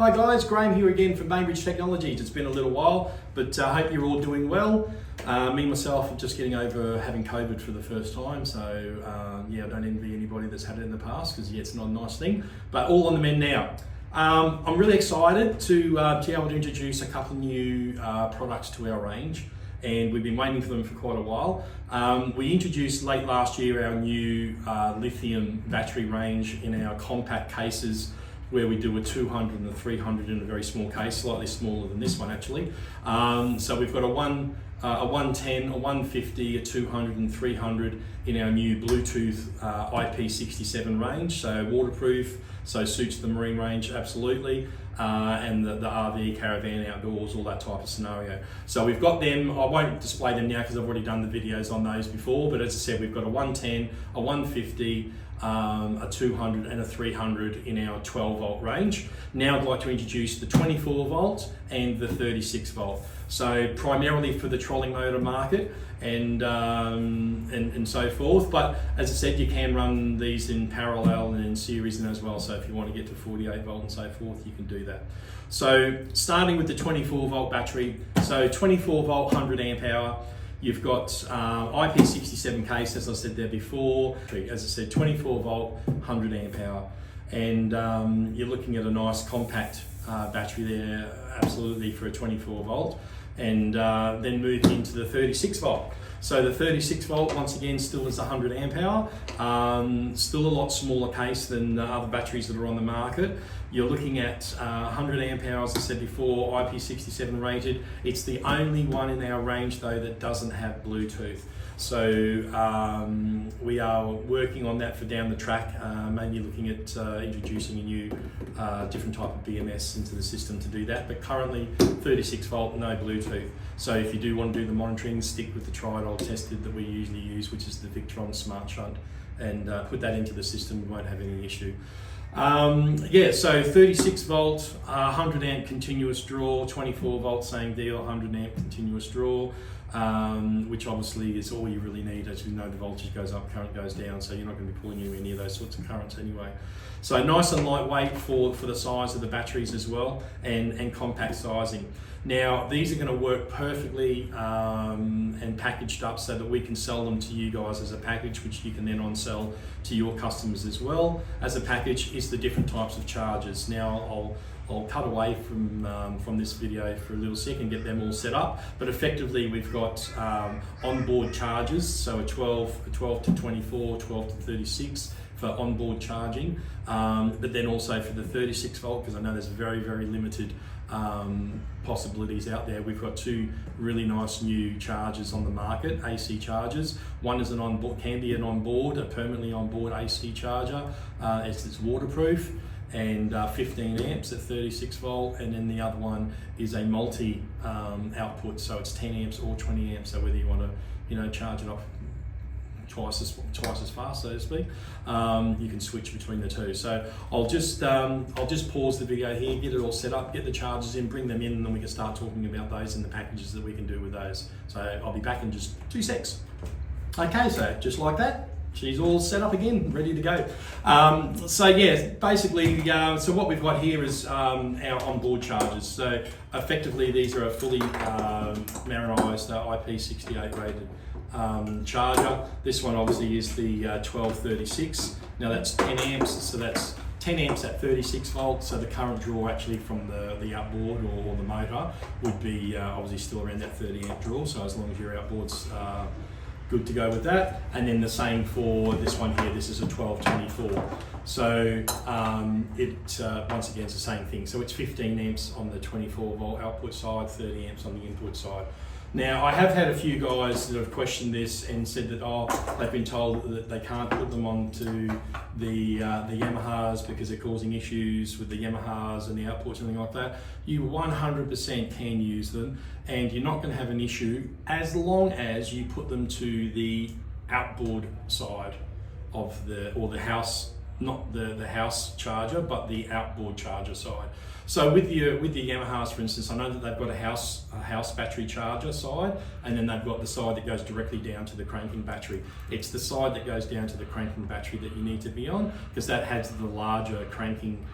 Hi guys, Graham here again from Bainbridge Technologies. It's been a little while, but I hope you're all doing well. Me myself, I'm just getting over having COVID for the first time, so yeah, I don't envy anybody that's had it in the past because yeah, it's not a nice thing, but all on the mend now. I'm really excited to be able to introduce a couple of new products to our range, and we've been waiting for them for quite a while. We introduced late last year our new lithium battery range in our compact cases, where we do a 200 and a 300 in a very small case, slightly smaller than this one actually. So we've got a 110, a 150, a 200 and 300 in our new Bluetooth IP67 range, so waterproof, so suits the marine range absolutely, and the RV, caravan, outdoors, all that type of scenario. So we've got them. I won't display them now because I've already done the videos on those before, but as I said, we've got a 110, a 150, a 200 and a 300 in our 12 volt range. Now I'd like to introduce the 24 volt and the 36 volt. So primarily for the trolley motor market and so forth. But as I said, you can run these in parallel and in series and as well. So if you want to get to 48 volt and so forth, you can do that. So starting with the 24 volt battery. So 24 volt, 100 amp hour. You've got IP67 case, as I said there before. As I said, 24 volt, 100 amp hour. And you're looking at a nice compact battery there, absolutely, for a 24 volt. And then moving into the 36 volt. So the 36 volt, once again, still is 100 amp hour. Still a lot smaller case than other batteries that are on the market. You're looking at 100 amp hour, as I said before, IP67 rated. It's the only one in our range though that doesn't have Bluetooth. So we are working on that for down the track, maybe looking at introducing a new different type of BMS into the system to do that. But currently 36 volt, no Bluetooth. So if you do want to do the monitoring, stick with the tried tested that we usually use, which is the Victron Smart Shunt, and put that into the system. You won't have any issue. Yeah, so 36 volt, 100 amp continuous draw, 24 volt, same deal, 100 amp continuous draw, which obviously is all you really need. As you know, the voltage goes up, current goes down, so you're not going to be pulling any of those sorts of currents anyway. So nice and lightweight for the size of the batteries as well, and compact sizing. Now these are going to work perfectly and packaged up so that we can sell them to you guys as a package, which you can then on-sell to your customers as well. As a package is the different types of chargers. Now I'll cut away from this video for a little sec and get them all set up, but effectively we've got onboard chargers, so a 12 to 24, 12 to 36 for onboard charging, but then also for the 36 volt, because I know there's very, very limited possibilities out there. We've got two really nice new chargers on the market, AC chargers. One is can be an onboard, a permanently onboard AC charger. It's waterproof and 15 amps at 36 volt, and then the other one is a multi output, so it's 10 amps or 20 amps. So whether you want to, charge it up twice as fast, so to speak, you can switch between the two. So I'll just pause the video here, get it all set up, get the chargers in, bring them in, and then we can start talking about those and the packages that we can do with those. So I'll be back in just 2 secs. Okay, so just like that, she's all set up again, ready to go. So yeah, basically, so what we've got here is our onboard chargers. So effectively, these are a fully marinized IP68 rated charger. This one obviously is the 1236. Now that's 10 amps, so that's 10 amps at 36 volts, so the current draw actually from the outboard or the motor would be obviously still around that 30 amp draw, so as long as your outboard's good to go with that. And then the same for this one here, this is a 1224. So once again, it's the same thing. So it's 15 amps on the 24 volt output side, 30 amps on the input side. Now, I have had a few guys that have questioned this and said that they've been told that they can't put them onto the Yamahas because they're causing issues with the Yamahas and the outputs, something like that. You 100% can use them, and you're not going to have an issue as long as you put them to the outboard side of the house, not the house charger, but the outboard charger side. So with the Yamahas, for instance, I know that they've got a house battery charger side, and then they've got the side that goes directly down to the cranking battery. It's the side that goes down to the cranking battery that you need to be on, because that has the larger cranking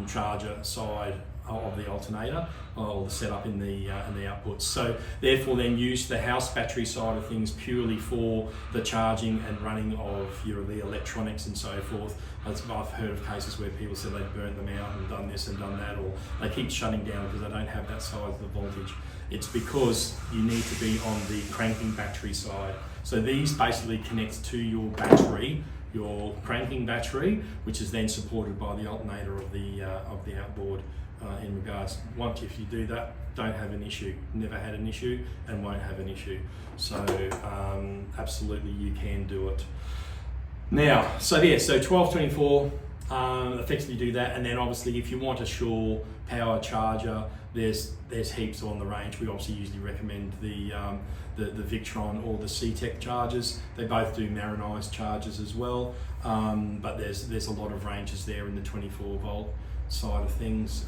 charger side of the alternator or the setup in the outputs. So therefore then use the house battery side of things purely for the charging and running of the electronics and so forth. I've heard of cases where people said they've burnt them out and done this and done that, or they keep shutting down because they don't have that size of the voltage. It's because you need to be on the cranking battery side. So these basically connect to your battery, your cranking battery, which is then supported by the alternator of the outboard. In regards, once if you do that, don't have an issue. Never had an issue and won't have an issue. So absolutely you can do it. Now, so 1224, effectively do that, and then obviously if you want a Shaw power charger, there's heaps on the range. We obviously usually recommend the Victron or the CTEC chargers. They both do Marine's chargers as well, but there's a lot of ranges there in the 24 volt side of things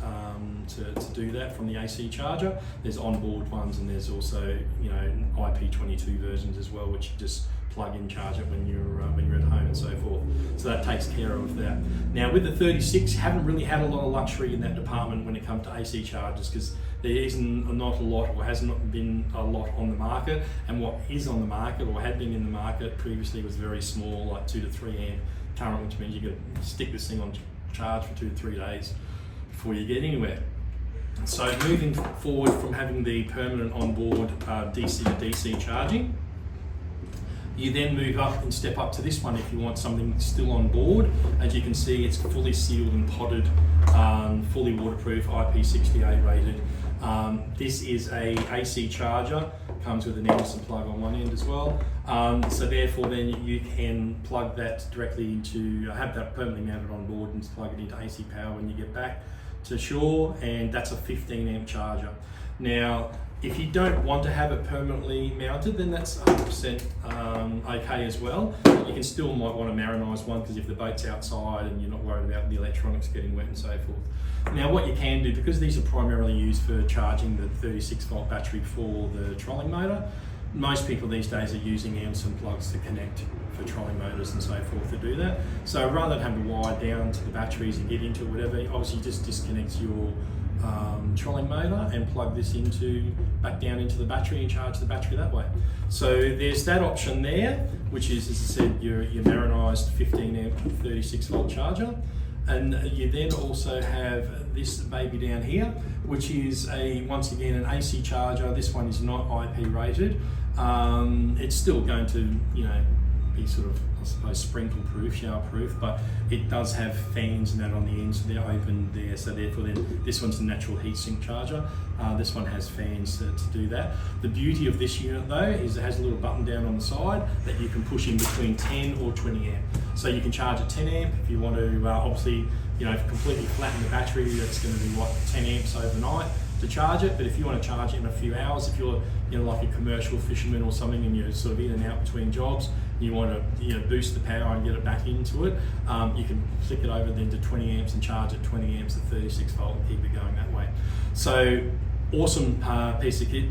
to do that from the AC charger. There's onboard ones, and there's also IP22 versions as well, which you just plug in, charge it when you're at home and so forth. So that takes care of that. Now with the 36, haven't really had a lot of luxury in that department when it comes to AC chargers, because there isn't not a lot, or has not been a lot on the market, and what is on the market or had been in the market previously was very small, like 2 to 3 amp current, which means you got to stick this thing on charge for 2 to 3 days before you get anywhere. So moving forward from having the permanent onboard DC to DC charging, you then move up and step up to this one if you want something still on board. As you can see, it's fully sealed and potted, fully waterproof, IP68 rated. This is a AC charger, comes with an Anderson plug on one end as well. So therefore then you can plug that directly into, have that permanently mounted on board and plug it into AC power when you get back to shore, and that's a 15 amp charger. Now, if you don't want to have it permanently mounted, then that's 100% okay as well. You can still might want to Marine's one, because if the boat's outside and you're not worried about the electronics getting wet and so forth. Now what you can do, because these are primarily used for charging the 36 volt battery for the trolling motor, most people these days are using Anderson plugs to connect for trolling motors and so forth to do that. So rather than having to wire down to the batteries and get into whatever, obviously you just disconnect your trolling motor and plug this back down into the battery and charge the battery that way. So there's that option there, which is, as I said, your Marine's 15 amp 36 volt charger. And you then also have this baby down here, which is once again an AC charger. This one is not IP rated. It's still going to be sort of, I suppose, sprinkle proof, shower proof, but it does have fans and that on the end, so they're open there. So therefore then this one's a natural heatsink charger. This one has fans to do that. The beauty of this unit though is it has a little button down on the side that you can push in between 10 or 20 amp. So you can charge at 10 amp if you want to obviously completely flatten the battery. That's going to be 10 amps overnight to charge it. But if you want to charge it in a few hours, if you're like a commercial fisherman or something and you're sort of in and out between jobs, you want to boost the power and get it back into it, you can flick it over then to 20 amps and charge at 20 amps at 36 volt and keep it going that way. So awesome piece of kit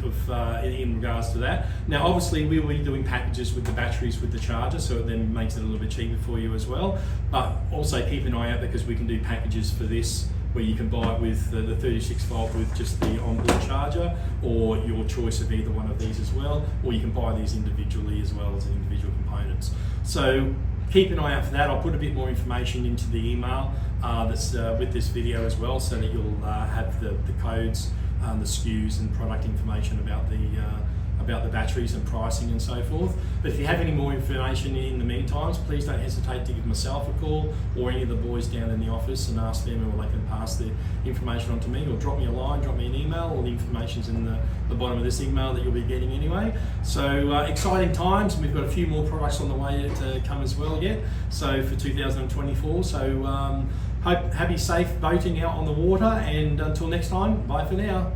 in regards to that. Now obviously we will be doing packages with the batteries with the charger, so it then makes it a little bit cheaper for you as well. But also keep an eye out, because we can do packages for this where you can buy it with the 36 volt with just the onboard charger, or your choice of either one of these as well, or you can buy these individually as well as individual components. So keep an eye out for that. I'll put a bit more information into the email that's with this video as well, so that you'll have the codes, the SKUs and product information about the batteries and pricing and so forth. But if you have any more information in the meantime, please don't hesitate to give myself a call or any of the boys down in the office and ask them, or they can pass the information on to me, or drop me a line, drop me an email. All the information's in the bottom of this email that you'll be getting anyway. So exciting times, and we've got a few more products on the way to come as well yet, so for 2024. So happy safe boating out on the water, and until next time, bye for now.